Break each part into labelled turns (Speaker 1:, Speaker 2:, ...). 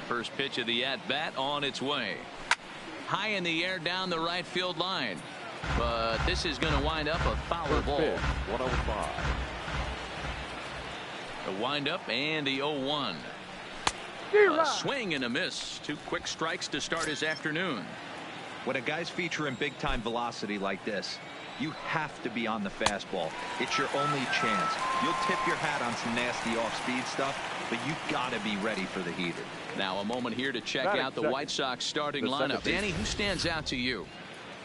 Speaker 1: First pitch of the at-bat on its way. High in the air down the right field line. But this is going to wind up a foul ball.
Speaker 2: 105.
Speaker 1: The windup and the 0-1. A swing and a miss. 2 quick strikes to start his afternoon.
Speaker 3: When a guy's featuring big-time velocity like this, you have to be on the fastball. It's your only chance. You'll tip your hat on some nasty off-speed stuff, but you got to be ready for the heater.
Speaker 1: Now a moment here to check out the White Sox starting lineup. Danny, who stands out to you?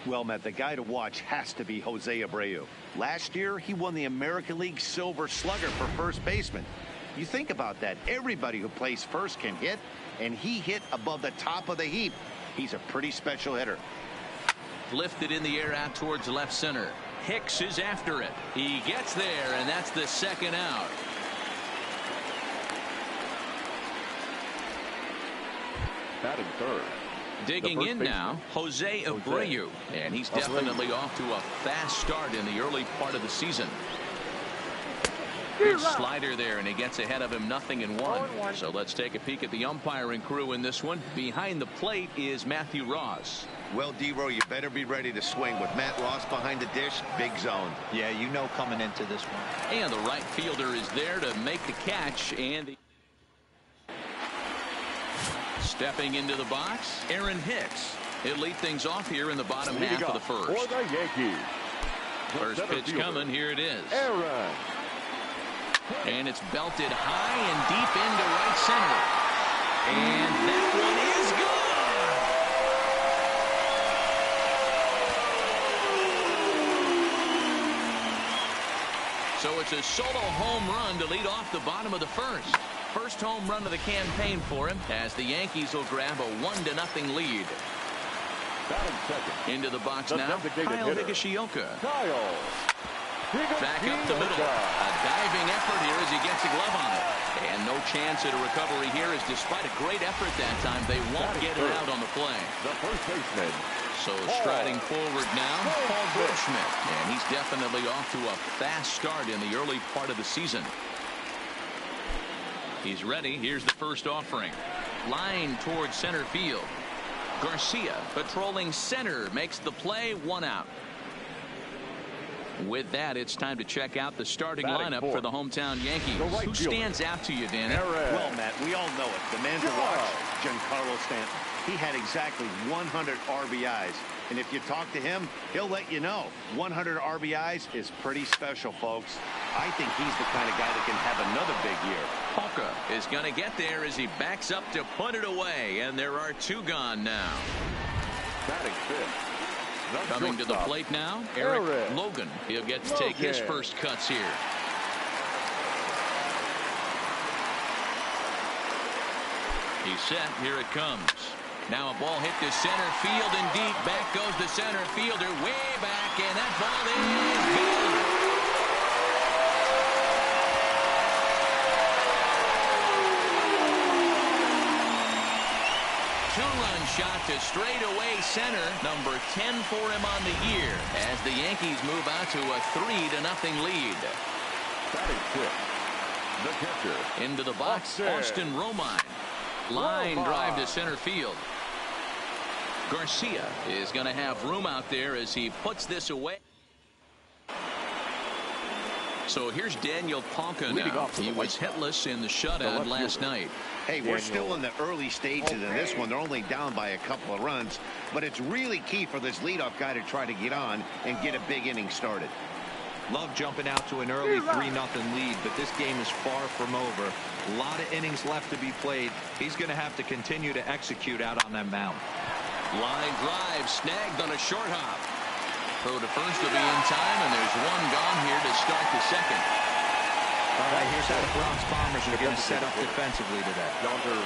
Speaker 4: Well, Matt, the guy to watch has to be Jose Abreu. Last year, he won the American League Silver Slugger for first baseman. You think about that. Everybody who plays first can hit, and he hit above the top of the heap. He's a pretty special hitter.
Speaker 1: Lifted in the air out towards left center. Hicks is after it. He gets there, and that's the second out.
Speaker 2: Batting third.
Speaker 1: Digging in now, Jose Abreu, and he's definitely off to a fast start in the early part of the season. Good slider there, and he gets ahead of him 0-1. So let's take a peek at the umpiring crew in this one. Behind the plate is Matthew Ross.
Speaker 4: Well, D-Row, you better be ready to swing. With Matt Ross behind the dish, big zone.
Speaker 3: Yeah, you know coming into this one.
Speaker 1: And the right fielder is there to make the catch. And stepping into the box, Aaron Hicks. He'll lead things off here in the bottom half of the first.
Speaker 2: For the Yankees.
Speaker 1: First pitch coming. Here it is.
Speaker 2: Aaron.
Speaker 1: And it's belted high and deep into right center. And that one is good. So it's a solo home run to lead off the bottom of the first. First home run of the campaign for him as the Yankees will grab a 1-0 lead. Into the box now, Kyle Higashioka. Back up the middle. A diving effort here as he gets a glove on it. And no chance at a recovery here, as despite a great effort that time, they won't get it out on the play.
Speaker 2: The first baseman.
Speaker 1: So striding forward now, Paul Goldschmidt. And he's definitely off to a fast start in the early part of the season. He's ready. Here's the first offering. Line towards center field. Garcia patrolling center makes the play. 1 out. With that, it's time to check out the starting lineup for the hometown Yankees. Who stands out to you, Danny?
Speaker 4: Well, Matt, we all know it. The man to watch, Giancarlo Stanton. He had exactly 100 RBIs. And if you talk to him, he'll let you know. 100 RBIs is pretty special, folks. I think he's the kind of guy that can have another big year.
Speaker 1: Polka is going to get there as he backs up to put it away. And there are 2 gone now.
Speaker 2: Batting fifth.
Speaker 1: Coming to the plate now, Eric Logan. He'll get to take his first cuts here. He's set. Here it comes. Now a ball hit to center field and deep. Back goes the center fielder way back, and that ball is good. Two-run shot to straightaway center. Number 10 for him on the year as the Yankees move out to a 3-0 lead.
Speaker 2: Batting fifth. The catcher.
Speaker 1: Into the box, Austin Romine. Line drive to center field. Garcia is going to have room out there as he puts this away. So here's Daniel Polka now. He was hitless in the shutout last night.
Speaker 4: Hey, we're still in the early stages of this one. They're only down by a couple of runs, but it's really key for this leadoff guy to try to get on and get a big inning started.
Speaker 3: Love jumping out to an early 3-0 lead, but this game is far from over. A lot of innings left to be played. He's going to have to continue to execute out on that mound.
Speaker 1: Line drive snagged on a short hop. Throw to first will be in time, and there's 1 gone here to start the second.
Speaker 3: All right, here's how the Bronx Bombers are going to set up defensively today.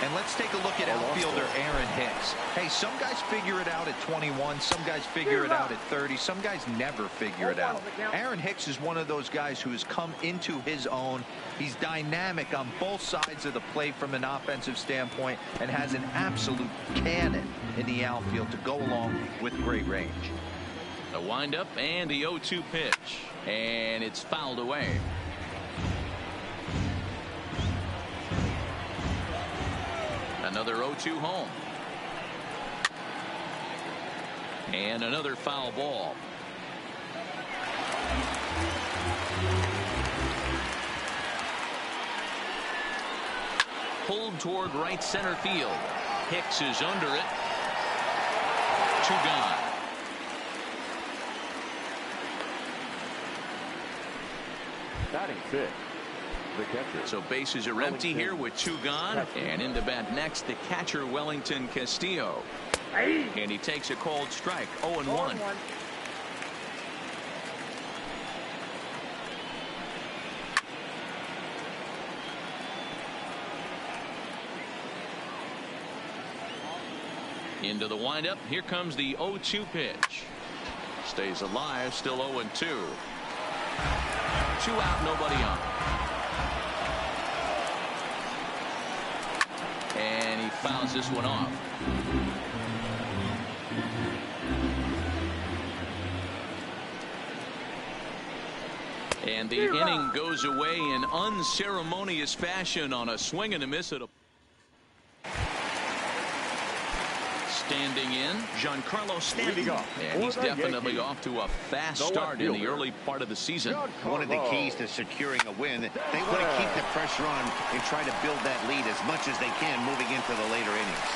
Speaker 3: And let's take a look at outfielder Aaron Hicks. Hey, some guys figure it out at 21. Some guys figure it out at 30. Some guys never figure it out. Aaron Hicks is one of those guys who has come into his own. He's dynamic on both sides of the plate from an offensive standpoint and has an absolute cannon in the outfield to go along with great range.
Speaker 1: The windup and the 0-2 pitch. And it's fouled away. Another 0-2 home. And another foul ball. Pulled toward right center field. Hicks is under it. 2 gone.
Speaker 2: Batting 5th, the catcher.
Speaker 1: So bases are empty here with 2 gone. And in to bat next, the catcher, Wellington Castillo. And he takes a called strike. 0-1. Into the windup. Here comes the 0-2 pitch. Stays alive. Still 0-2. 2 out, nobody on. And he fouls this one off. And the inning goes away in unceremonious fashion on a swing and a miss at a. Standing in, Giancarlo Stanton. And he's definitely off to a fast start in the early part of the season.
Speaker 4: One of the keys to securing a win, they want to keep the pressure on and try to build that lead as much as they can moving into the later innings.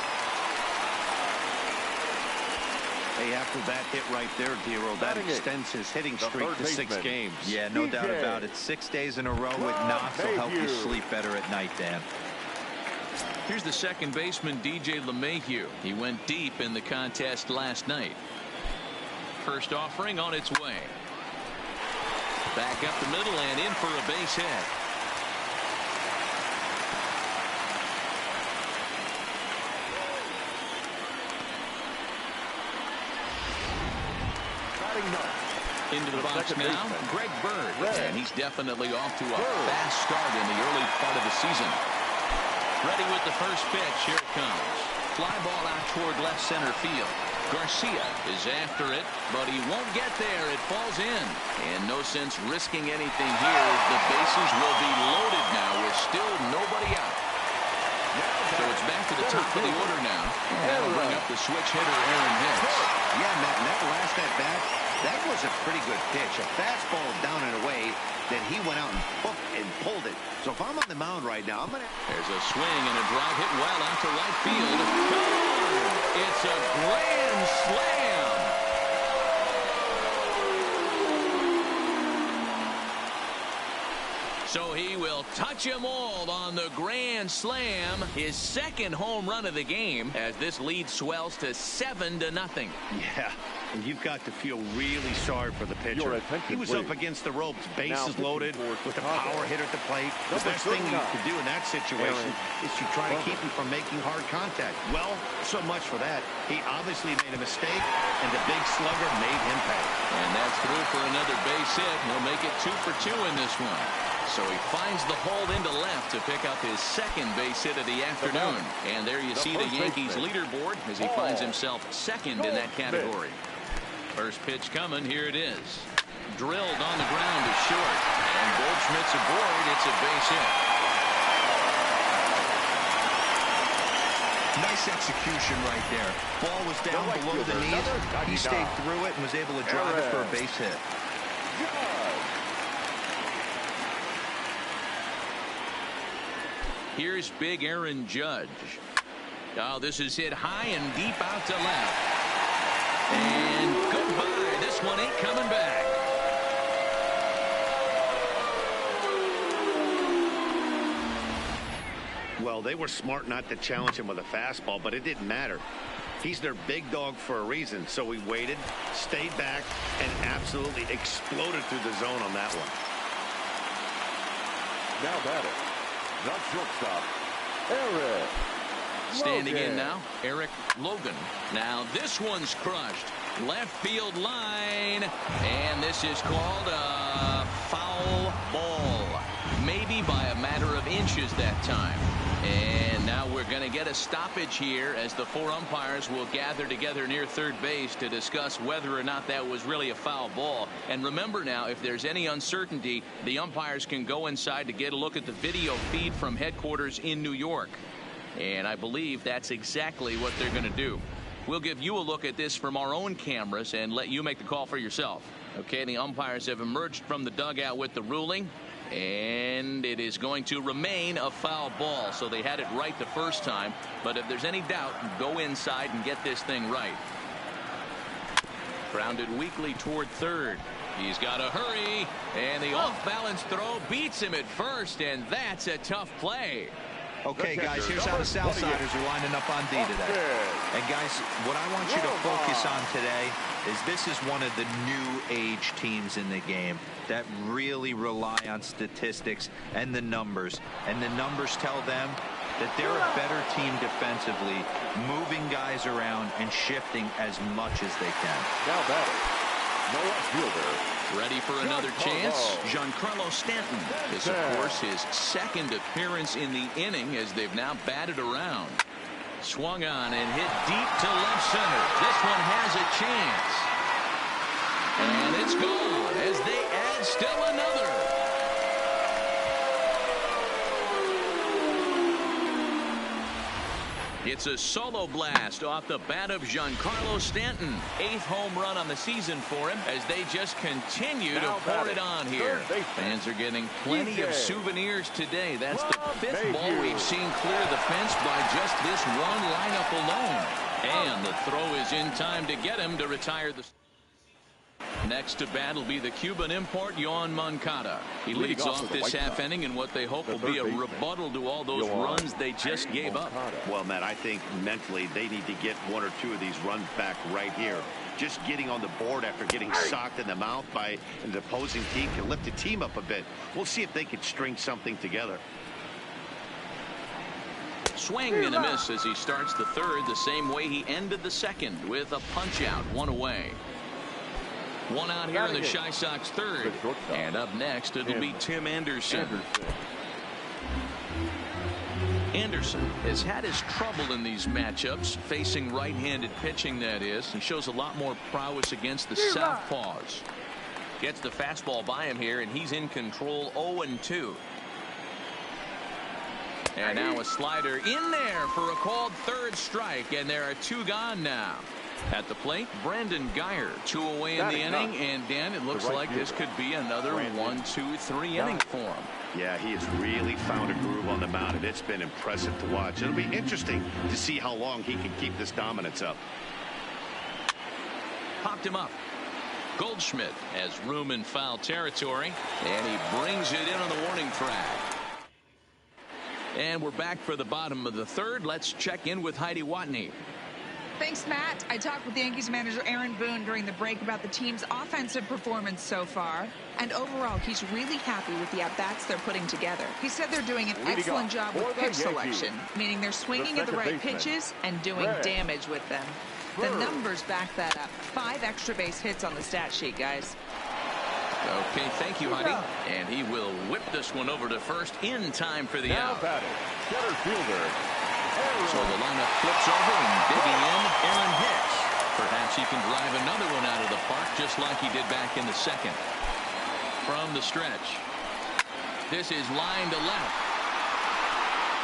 Speaker 4: Hey, after that hit right there, Dero, that extends his hitting streak to 6 games.
Speaker 3: Yeah, no doubt about it. 6 days in a row with knocks will help you sleep better at night, Dan.
Speaker 1: Here's the second baseman, DJ LeMahieu. He went deep in the contest last night. First offering on its way. Back up the middle and in for a base hit. Into the box now, Greg Bird. And he's definitely off to a fast start in the early part of the season. Ready with the first pitch. Here it comes. Fly ball out toward left center field. Garcia is after it, but he won't get there. It falls in. And no sense risking anything here. The bases will be loaded now with still nobody out. So it's back to the top of the order now. That'll bring up the switch hitter, Aaron Hicks.
Speaker 4: Yeah, Matt, and that last at bat, that was a pretty good pitch. A fastball down and away that he went out and pulled it. So if I'm on the mound right now, I'm going to...
Speaker 1: There's a swing and a drive hit well out to right field. It's a grand slam. So he will touch them all on the grand slam. His second home run of the game as this lead swells to 7-0.
Speaker 4: Yeah, and you've got to feel really sorry for the pitcher. He was up against the ropes, bases loaded, with a power hitter at the plate. The best thing you could do in that situation is to try to keep him from making hard contact. Well, so much for that. He obviously made a mistake, and the big slugger made him pay.
Speaker 1: And that's through for another base hit. He'll make it 2 for 2 in this one. So he finds the hole into left to pick up his second base hit of the afternoon. And there you see the Yankees leaderboard as he finds himself second in that category. First pitch coming. Here it is. Drilled on the ground to short. And Goldschmidt's aboard. It's a base hit.
Speaker 3: Nice execution right there. Ball was down below the knees. He stayed through it and was able to drive it for a base hit.
Speaker 1: Here's big Aaron Judge. Oh, this is hit high and deep out to left. And goodbye. This one ain't coming back.
Speaker 4: Well, they were smart not to challenge him with a fastball, but it didn't matter. He's their big dog for a reason, so he waited, stayed back, and absolutely exploded through the zone on that one.
Speaker 2: Now batting, the shortstop, Eric
Speaker 1: Standing in now, Eric Logan. Now this one's crushed. Left field line. And this is called a foul ball. Maybe by a matter of inches that time. And now we're going to get a stoppage here as the 4 umpires will gather together near third base to discuss whether or not that was really a foul ball. And remember now, if there's any uncertainty, the umpires can go inside to get a look at the video feed from headquarters in New York. And I believe that's exactly what they're going to do. We'll give you a look at this from our own cameras and let you make the call for yourself. Okay, the umpires have emerged from the dugout with the ruling, and it is going to remain a foul ball. So they had it right the first time, but if there's any doubt, go inside and get this thing right. Grounded weakly toward third. He's got to hurry, and the off-balance throw beats him at first, and that's a tough play.
Speaker 3: Okay, guys, here's how the Southsiders are lining up on D today. And, guys, what I want you to focus on today is this is one of the new age teams in the game that really rely on statistics and the numbers. And the numbers tell them that they're a better team defensively, moving guys around and shifting as much as they can.
Speaker 2: Now batting. No left fielder.
Speaker 1: Ready for another chance? Giancarlo Stanton. This, of course, his second appearance in the inning as they've now batted around. Swung on and hit deep to left center. This one has a chance. And it's gone as they add still another. It's a solo blast off the bat of Giancarlo Stanton. 8th home run on the season for him as they just continue to pour it on here. Fans are getting plenty of souvenirs today. That's the 5th ball we've seen clear the fence by just this one lineup alone. And the throw is in time to get him to retire the... Next to bat will be the Cuban import, Yoan Moncada. He leads off this half inning in what they hope will be a rebuttal to all those runs they just gave up.
Speaker 4: Well, Matt, I think mentally they need to get 1 or 2 of these runs back right here. Just getting on the board after getting socked in the mouth by the opposing team can lift the team up a bit. We'll see if they can string something together.
Speaker 1: Swing and a miss as he starts the third the same way he ended the second with a punch out, 1 away. 1 out here in the Chi Sox third. And up next, it'll be Tim Anderson. Anderson has had his trouble in these matchups, facing right-handed pitching, that is. He shows a lot more prowess against the southpaws. Gets the fastball by him here, and he's in control 0-2. And now a slider in there for a called third strike, and there are 2 gone now. At the plate, Brandon Guyer, 2 away in the inning, and Dan, it looks like this could be another 1, 2, 3 inning for him.
Speaker 4: Yeah, he has really found a groove on the mound, and it's been impressive to watch. It'll be interesting to see how long he can keep this dominance up.
Speaker 1: Popped him up. Goldschmidt has room in foul territory, and he brings it in on the warning track. And we're back for the bottom of the third. Let's check in with Heidi Watney.
Speaker 5: Thanks, Matt. I talked with Yankees manager Aaron Boone during the break about the team's offensive performance so far. And overall, he's really happy with the at-bats they're putting together. He said they're doing an excellent job with pitch selection, meaning they're swinging at the right pitches and doing damage with them. The numbers back that up. 5 extra base hits on the stat sheet, guys.
Speaker 1: Okay, thank you, Heidi. And he will whip this one over to first in time for the out.
Speaker 2: Center fielder.
Speaker 1: So the lineup flips over and digging in, Aaron Hicks. Perhaps he can drive another one out of the park just like he did back in the second. From the stretch. This is line to left.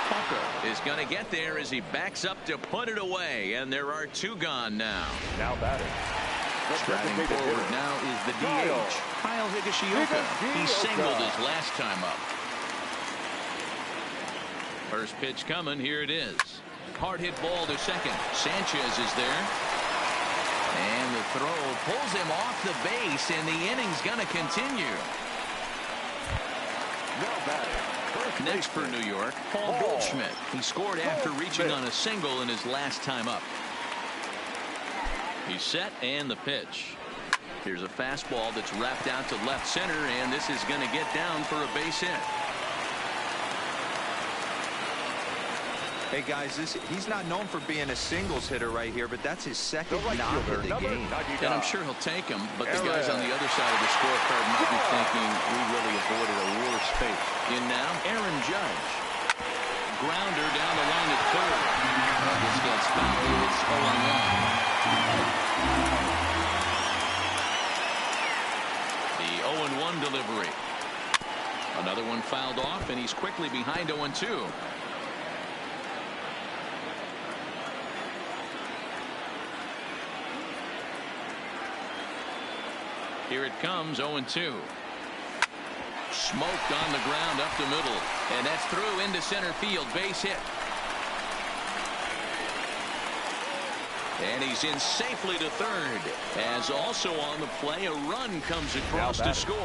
Speaker 1: Tucker is going to get there as he backs up to put it away. And there are 2 gone now.
Speaker 2: Now batting.
Speaker 1: Striding forward now is the DH, Kyle Higashioka. He singled his last time up. First pitch coming. Here it is. Hard hit ball to second. Sanchez is there. And the throw pulls him off the base, and the inning's going to continue. Next for New York, Paul Goldschmidt. He scored after reaching on a single in his last time up. He's set, and the pitch. Here's a fastball that's wrapped out to left center, and this is going to get down for a base hit.
Speaker 3: Hey, guys, he's not known for being a singles hitter right here, but that's his second knock of the game.
Speaker 1: And I'm sure he'll take him, but the guys on the other side of the scorecard might be thinking we really avoided a worse fate. In now, Aaron Judge. Grounder down the line at third. This gets fouled. It's 0-1. The 0-1 delivery. Another one fouled off, and he's quickly behind 0-2. Here it comes, 0-2. Smoked on the ground up the middle. And that's through into center field. Base hit. And he's in safely to third. As also on the play, a run comes across to score.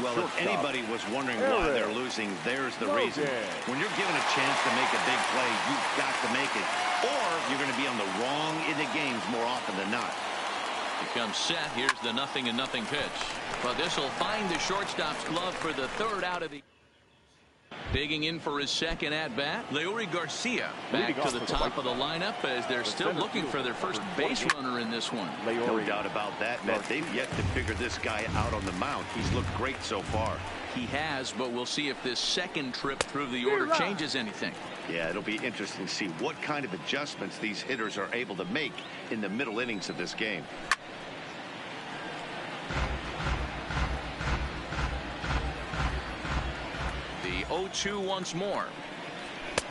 Speaker 4: Well, if anybody was wondering why they're losing, there's the reason. When you're given a chance to make a big play, you've got to make it. Or you're going to be on the wrong end of games more often than not.
Speaker 1: He comes set. Here's the 0-0 pitch. But this will find the shortstop's glove for the third out of the... Digging in for his second at-bat, Leury Garcia back to the top of the lineup as they're still looking for their first base runner in this one.
Speaker 4: No doubt about that, Matt. They've yet to figure this guy out on the mound. He's looked great so far.
Speaker 1: He has, but we'll see if this second trip through the order changes anything.
Speaker 4: Yeah, it'll be interesting to see what kind of adjustments these hitters are able to make in the middle innings of this game.
Speaker 1: The 0-2 once more.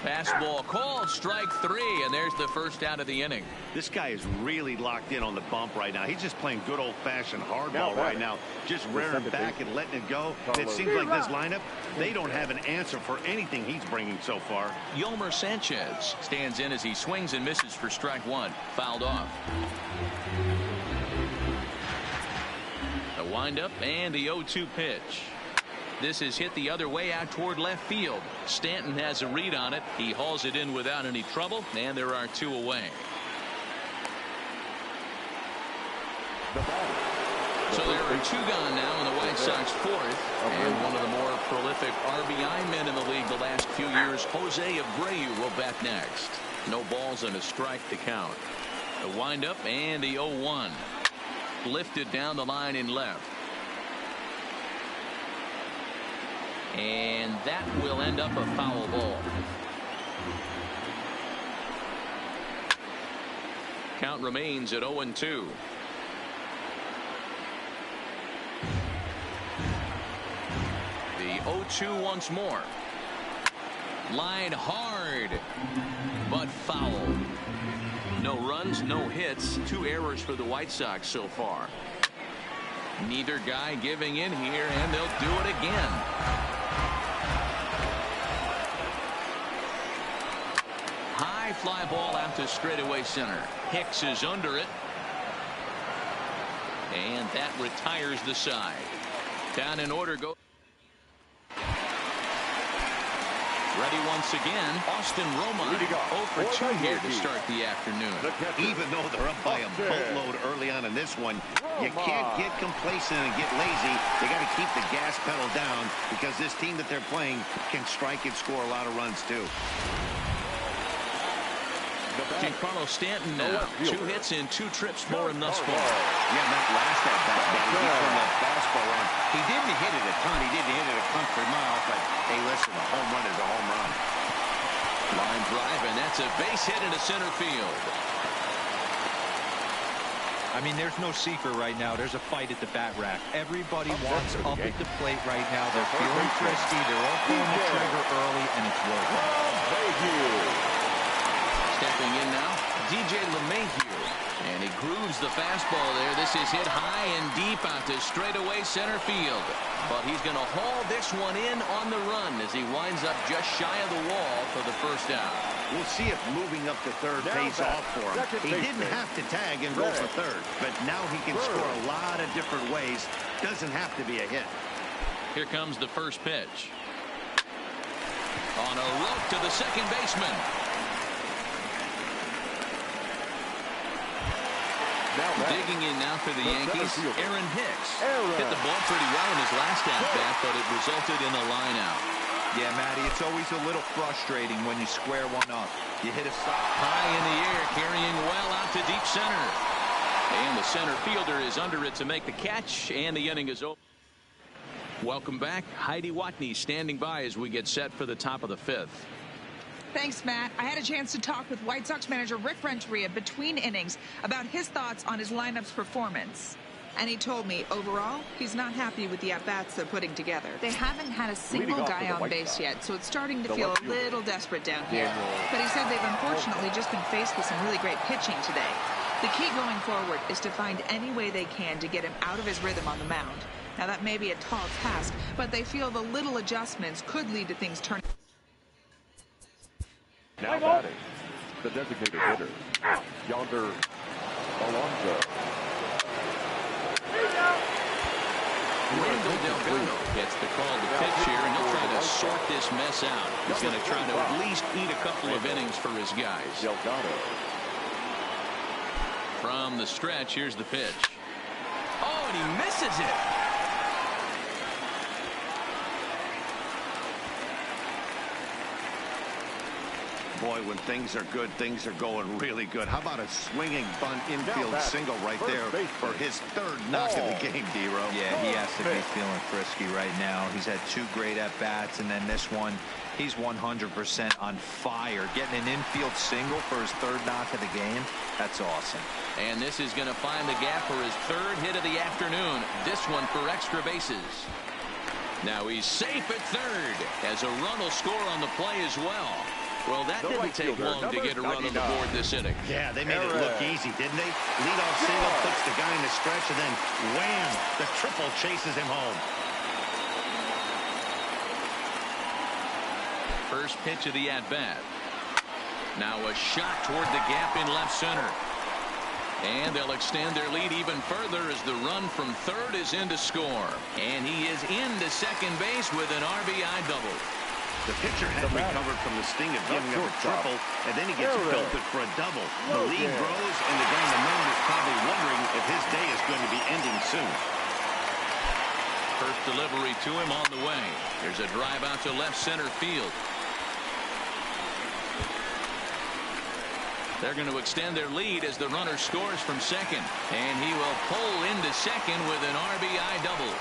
Speaker 1: Fastball called, strike three, and there's the first out of the inning.
Speaker 4: This guy is really locked in on the bump right now. He's just playing good old-fashioned hardball right now, just rearing back and letting it go. And it seems like this lineup, they don't have an answer for anything he's bringing so far.
Speaker 1: Yolmer Sanchez stands in as he swings and misses for strike one. Fouled off. The windup and the 0-2 pitch. This is hit the other way out toward left field. Stanton has a read on it. He hauls it in without any trouble, and there are two away. So there are two gone now in the White Sox fourth, and one of the more prolific RBI men in the league the last few years, Jose Abreu, will bat next. No balls and a strike to count. The windup and the 0-1. Lifted down the line in left. And that will end up a foul ball. Count remains at 0-2. The 0-2 once more. Line hard, but foul. No runs, no hits. Two errors for the White Sox so far. Neither guy giving in here, and they'll do it again. High fly ball out to straightaway center. Hicks is under it. And that retires the side. Down in order go. Ready once again. Austin Romine 0 for 2 here to start the afternoon.
Speaker 4: Even though they're up by a boatload early on in this one, you can't get complacent and get lazy. You got to keep the gas pedal down because this team that they're playing can strike and score a lot of runs too.
Speaker 1: Giancarlo Stanton now. 2 hits in 2 trips for him thus far.
Speaker 4: Yeah, that last at-bat, he turned that fastball on. He didn't hit it a ton. He didn't hit it a country mile, but hey, listen, a home run is a home run.
Speaker 1: Line drive, and that's a base hit into center field.
Speaker 3: I mean, there's no secret right now. There's a fight at the bat rack. Everybody wants up at the plate right now. They're feeling frisky. They're all pulling the trigger early, and it's working.
Speaker 1: Stepping in now, DJ LeMahieu. And he grooves the fastball there. This is hit high and deep out to straightaway center field. But he's going to haul this one in on the run as he winds up just shy of the wall for the first out.
Speaker 4: We'll see if moving up to third pays off for him. He didn't have to tag and go for third, but now he can score a lot of different ways. Doesn't have to be a hit.
Speaker 1: Here comes the first pitch. On a rope to the second baseman. Digging in now for the Yankees, Aaron Hicks. Hit the ball pretty well in his last at-bat, but it resulted in a line out.
Speaker 3: Yeah, Matty, it's always a little frustrating when you square one up. You hit a
Speaker 1: high in the air, carrying well out to deep center. And the center fielder is under it to make the catch, and the inning is over. Welcome back. Heidi Watney standing by as we get set for the top of the 5th.
Speaker 5: Thanks, Matt. I had a chance to talk with White Sox manager Rick Renteria between innings about his thoughts on his lineup's performance. And he told me, overall, he's not happy with the at-bats they're putting together. They haven't had a single guy on base yet, so it's starting to feel a little desperate down here. But he said they've unfortunately just been faced with some really great pitching today. The key going forward is to find any way they can to get him out of his rhythm on the mound. Now, that may be a tall task, but they feel the little adjustments could lead to things turning.
Speaker 2: Now batting, the designated hitter, Yonder Alonso.
Speaker 1: Randall Delgado gets the call to pitch here, and he'll try to sort this mess out. He's going to try to at least eat a couple of innings for his guys.
Speaker 2: Delgado.
Speaker 1: From the stretch, here's the pitch. Oh, and he misses it.
Speaker 4: Boy, when things are good, things are going really good. How about a swinging bunt infield single right there for his third knock of the game, D-Row?
Speaker 3: Yeah, he has to be feeling frisky right now. He's had 2 great at-bats, and then this one, he's 100% on fire. Getting an infield single for his third knock of the game, that's awesome.
Speaker 1: And this is going to find the gap for his third hit of the afternoon. This one for extra bases. Now he's safe at third, as a run will score on the play as well. Well, that didn't take long to get a run on the board this inning.
Speaker 4: Yeah, they made it look easy, didn't they? Leadoff single puts the guy in the stretch, and then wham, the triple chases him home.
Speaker 1: First pitch of the at-bat. Now a shot toward the gap in left center. And they'll extend their lead even further as the run from third is in to score. And he is into second base with an RBI double.
Speaker 4: The pitcher had recovered from the sting of giving up a triple, and then he gets belted for a double. The lead grows, and the guy in the mound is probably wondering if his day is going to be ending soon.
Speaker 1: First delivery to him on the way. Here's a drive out to left center field. They're going to extend their lead as the runner scores from second. And he will pull into second with an RBI double.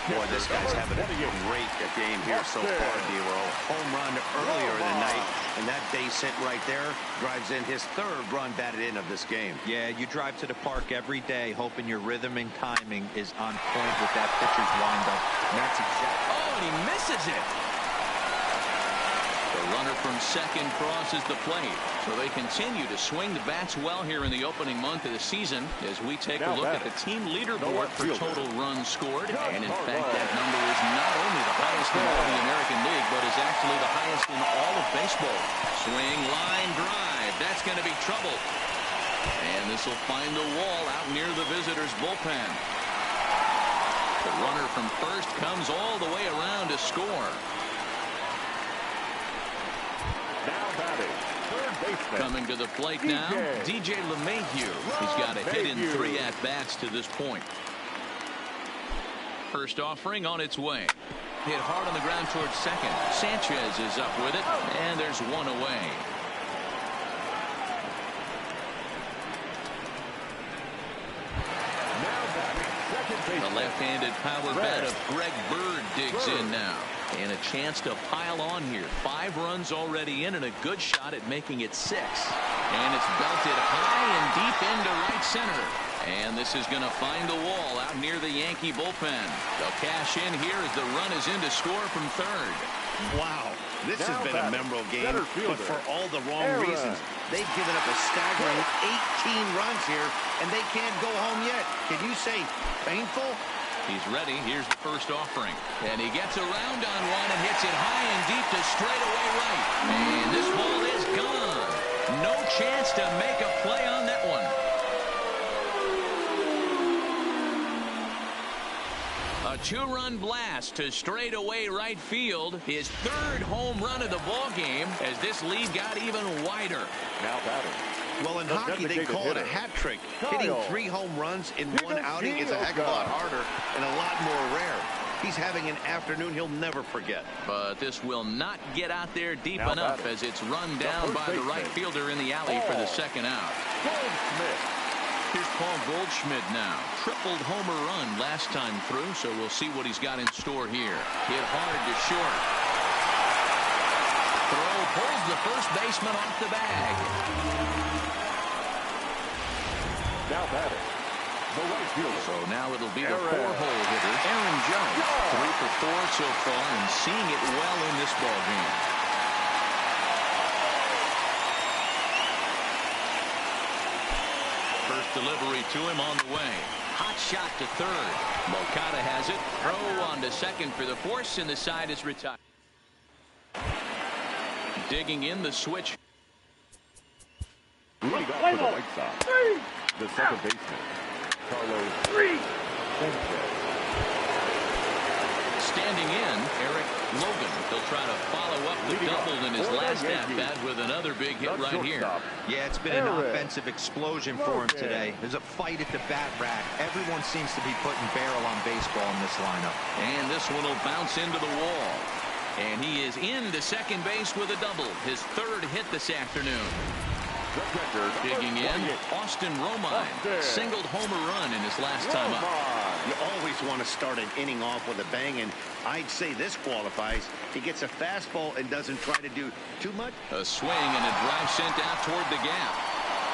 Speaker 4: Boy, this guy's having a great game here so far, D-Row. Home run earlier in the night, and that base hit right there drives in his third run batted in of this game.
Speaker 3: Yeah, you drive to the park every day hoping your rhythm and timing is on point with that pitcher's windup. And that's exactly.
Speaker 1: Oh, and he misses it. The runner from second crosses the plate. So they continue to swing the bats well here in the opening month of the season as we take a look at the team leaderboard for total runs scored. And in fact, that number is not only the highest in all the American League, but is actually the highest in all of baseball. Swing, line, drive. That's going to be trouble. And this will find the wall out near the visitors' bullpen. The runner from first comes all the way around to score.
Speaker 2: Now batting, third baseman.
Speaker 1: Coming to the plate now, DJ LeMahieu. He's got a hit in 3 at-bats to this point. First offering on its way. Hit hard on the ground towards second. Sanchez is up with it, and there's one away.
Speaker 2: Now batting, second baseman.
Speaker 1: The left-handed power bat of Greg Bird digs in now. And a chance to pile on here. 5 runs already in and a good shot at making it 6. And it's belted high and deep into right center. And this is going to find the wall out near the Yankee bullpen. They'll cash in here as the run is in to score from third.
Speaker 4: Wow, this has been a memorable game, but for all the wrong reasons. They've given up a staggering 18 runs here, and they can't go home yet. Can you say painful?
Speaker 1: He's ready. Here's the first offering. And he gets around on one and hits it high and deep to straightaway right. And this ball is gone. No chance to make a play on that one. A 2-run blast to straightaway right field. His 3rd home run of the ball game as this lead got even wider.
Speaker 2: Now batting.
Speaker 4: Well, in hockey, they call it a hat trick. Hitting 3 home runs in one outing is a heck of a lot harder and a lot more rare. He's having an afternoon he'll never forget.
Speaker 1: But this will not get out there deep enough as it's run down by the right fielder in the alley for the second out. Here's Paul Goldschmidt now. Tripled homer run last time through, so we'll see what he's got in store here. Hit hard to short. Throw pulls the first baseman off the bag.
Speaker 2: Now batting, the right fielder.
Speaker 1: So now it'll be the 4-hole hitter, Aaron Jones. 3 for 4 so far and seeing it well in this ball game. First delivery to him on the way. Hot shot to third. Moncada has it. Throw on to second for the force, and the side is retired. Digging in the switch.
Speaker 2: Leading off for the White Sox, the second baseman, Carlos Sanchez.
Speaker 1: Standing in, Eric Logan. He'll try to follow up the double in his last at-bat with another big hit right here.
Speaker 3: Yeah, it's been an offensive explosion for him today. There's a fight at the bat rack. Everyone seems to be putting barrel on baseball in this lineup.
Speaker 1: And this one will bounce into the wall. And he is into second base with a double. His third hit this afternoon. Digging in, Austin Romine singled homer run in his last time up.
Speaker 4: You always want to start an inning off with a bang, and I'd say this qualifies. He gets a fastball and doesn't try to do too much.
Speaker 1: A swing and a drive sent out toward the gap.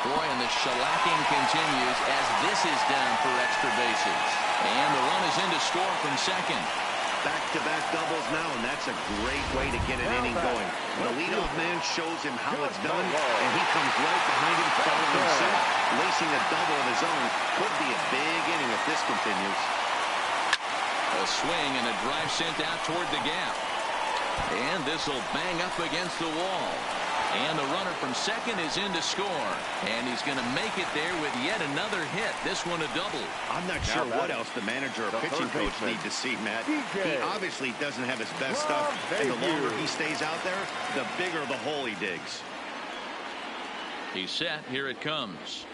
Speaker 1: Boy, and the shellacking continues as this is down for extra bases. And the run is in to score from second.
Speaker 4: Back-to-back doubles now, and that's a great way to get an inning going. The leadoff man shows him how it's done, and he comes right behind him, following suit, lacing a double of his own. Could be a big inning if this continues.
Speaker 1: A swing and a drive sent out toward the gap. And this will bang up against the wall. And the runner from second is in to score. And he's going to make it there with yet another hit. This one a double.
Speaker 4: I'm not sure what else the manager or pitching coach need to see, Matt. He obviously doesn't have his best stuff. And the longer he stays out there, the bigger the hole he digs.
Speaker 1: He's set. Here it comes.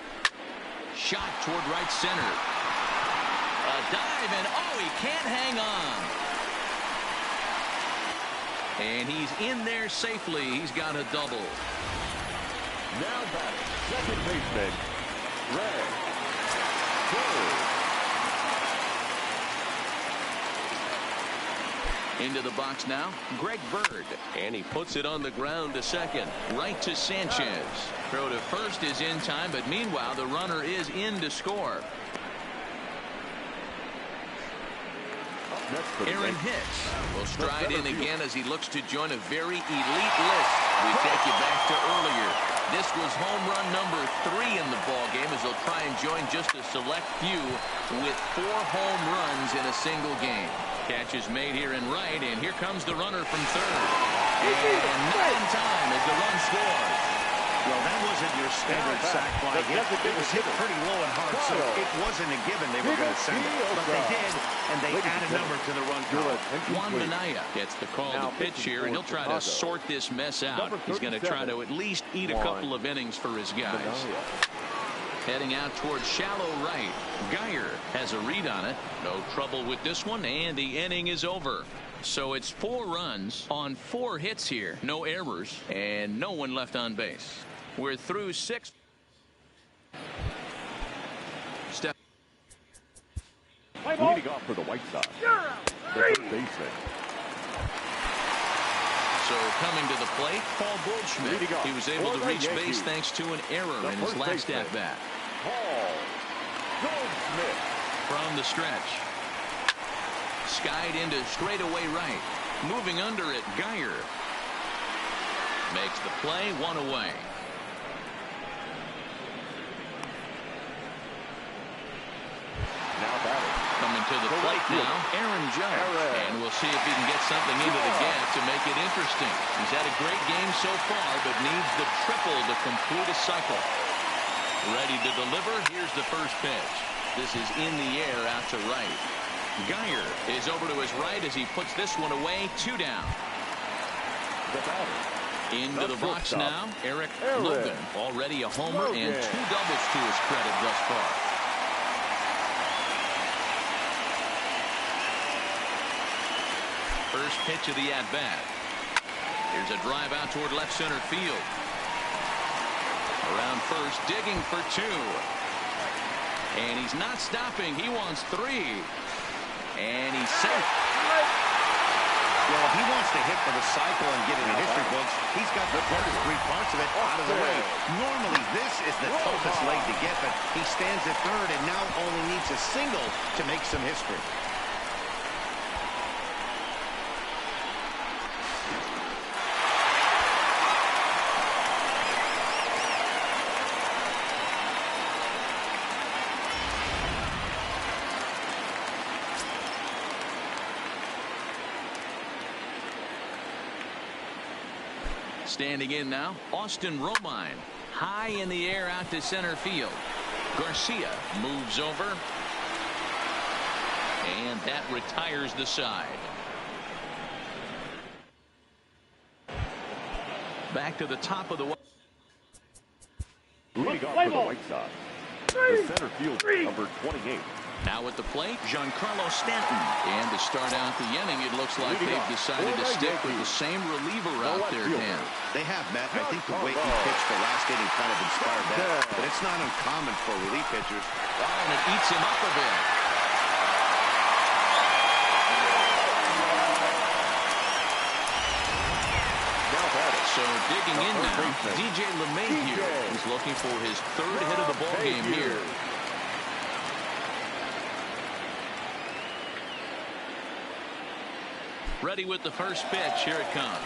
Speaker 1: Shot toward right center. A dive, and oh, he can't hang on. And he's in there safely. He's got a double.
Speaker 2: Now batting, second baseman, Greg Bird.
Speaker 1: Into the box now, Greg Bird. And he puts it on the ground to second. Right to Sanchez. Throw to first is in time, but meanwhile, the runner is in to score. Aaron Hicks will stride in again as he looks to join a very elite list. We take you back to earlier. This was home run number 3 in the ballgame as they'll try and join just a select few with 4 home runs in a single game. Catch is made here in right, and here comes the runner from third. And not in time as the run scores.
Speaker 4: Well, that wasn't your standard sac fly hit. It was hit pretty low and hard, so it wasn't a given they were going to send it. But they did, and they add a number to the run count.
Speaker 1: Juan Minaya gets the call to pitch here, and he'll try to sort this mess out. He's going to try to at least eat a couple of innings for his guys. Heading out towards shallow right. Geyer has a read on it. No trouble with this one, and the inning is over. So it's 4 runs on 4 hits here. No errors, and no one left on base. We're through 6. Step.
Speaker 2: Leading off for the White Sox, the third baseman.
Speaker 1: So coming to the plate, Paul Goldschmidt. He was able to reach base thanks to an error in his last at-bat.
Speaker 2: Paul Goldschmidt.
Speaker 1: From the stretch. Skied into straightaway right. Moving under it, Geyer. Makes the play, 1 away.
Speaker 2: Now batting.
Speaker 1: Coming to the plate now, Aaron Judge. And we'll see if he can get something into the gap to make it interesting. He's had a great game so far, but needs the triple to complete a cycle. Ready to deliver. Here's the first pitch. This is in the air out to right. Geyer is over to his right as he puts this one away. 2 down. Into the box now, Eric Logan. Already a homer and 2 doubles to his credit thus far. First pitch of the at-bat. Here's a drive out toward left center field. Around first, digging for 2. And he's not stopping. He wants 3. And he's safe.
Speaker 4: Well, if he wants to hit for the cycle and get into history books, he's got the first 3 parts of it out of the way. Normally, this is the toughest leg to get, but he stands at third and now only needs a single to make some history.
Speaker 1: Standing in now, Austin Romine. High in the air out to center field. Garcia moves over. And that retires the side. Back to the top of the...
Speaker 2: Leading off for the White Sox, the center fielder, number 28.
Speaker 1: Now at the plate, Giancarlo Stanton. And to start out the inning, it looks like they've decided to stick with the same reliever out there, Dan.
Speaker 4: They have, Matt. I think the way he pitched the last inning kind of inspired that. But it's not uncommon for relief pitchers.
Speaker 1: And it eats him up a bit. So digging in now, DJ LeMahieu. He's looking for his third hit of the ball game here. Ready with the first pitch. Here it comes.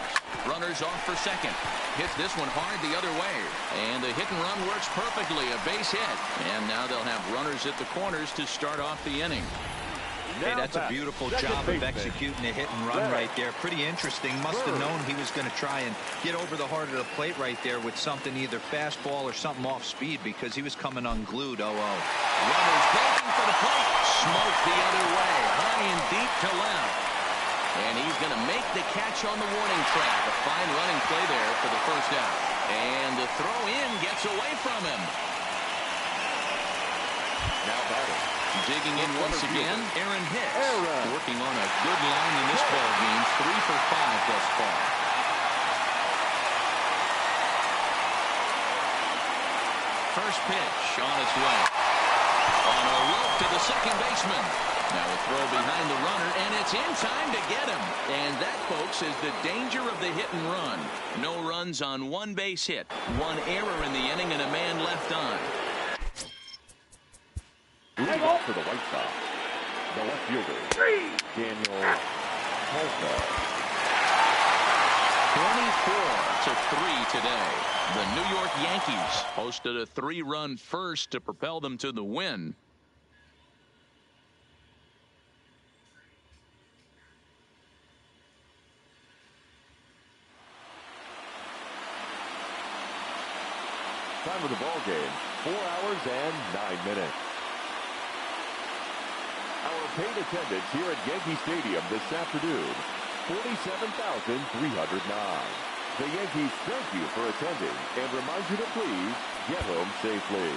Speaker 1: Runners off for second. Hits this one hard the other way. And the hit and run works perfectly. A base hit. And now they'll have runners at the corners to start off the inning.
Speaker 3: Hey, that's a beautiful job of executing a hit and run right there. Pretty interesting. Must have known he was going to try and get over the heart of the plate right there with something, either fastball or something off speed, because he was coming unglued. 0-0.
Speaker 1: Runners breaking for the plate. Smoke the other way. High and deep to left. And he's going to make the catch on the warning track. A fine running play there for the first out. And the throw in gets away from him.
Speaker 2: Now batting.
Speaker 1: Digging in once again, Aaron Hicks. Working on a good line in this ball game. 3 for 5 thus far. First pitch on its way. On a rope to the second baseman. Now a throw behind the runner, and it's in time to get him. And that, folks, is the danger of the hit and run. No runs on one base hit. One error in the inning and a man left on.
Speaker 2: Leading off for the White Sox, the left fielder, Daniel Polka.
Speaker 1: 24-3 today. The New York Yankees posted a 3-run first to propel them to the win.
Speaker 2: Time of the ball game, 4 hours and 9 minutes. Our paid attendance here at Yankee Stadium this afternoon, 47,309. The Yankees thank you for attending and remind you to please get home safely.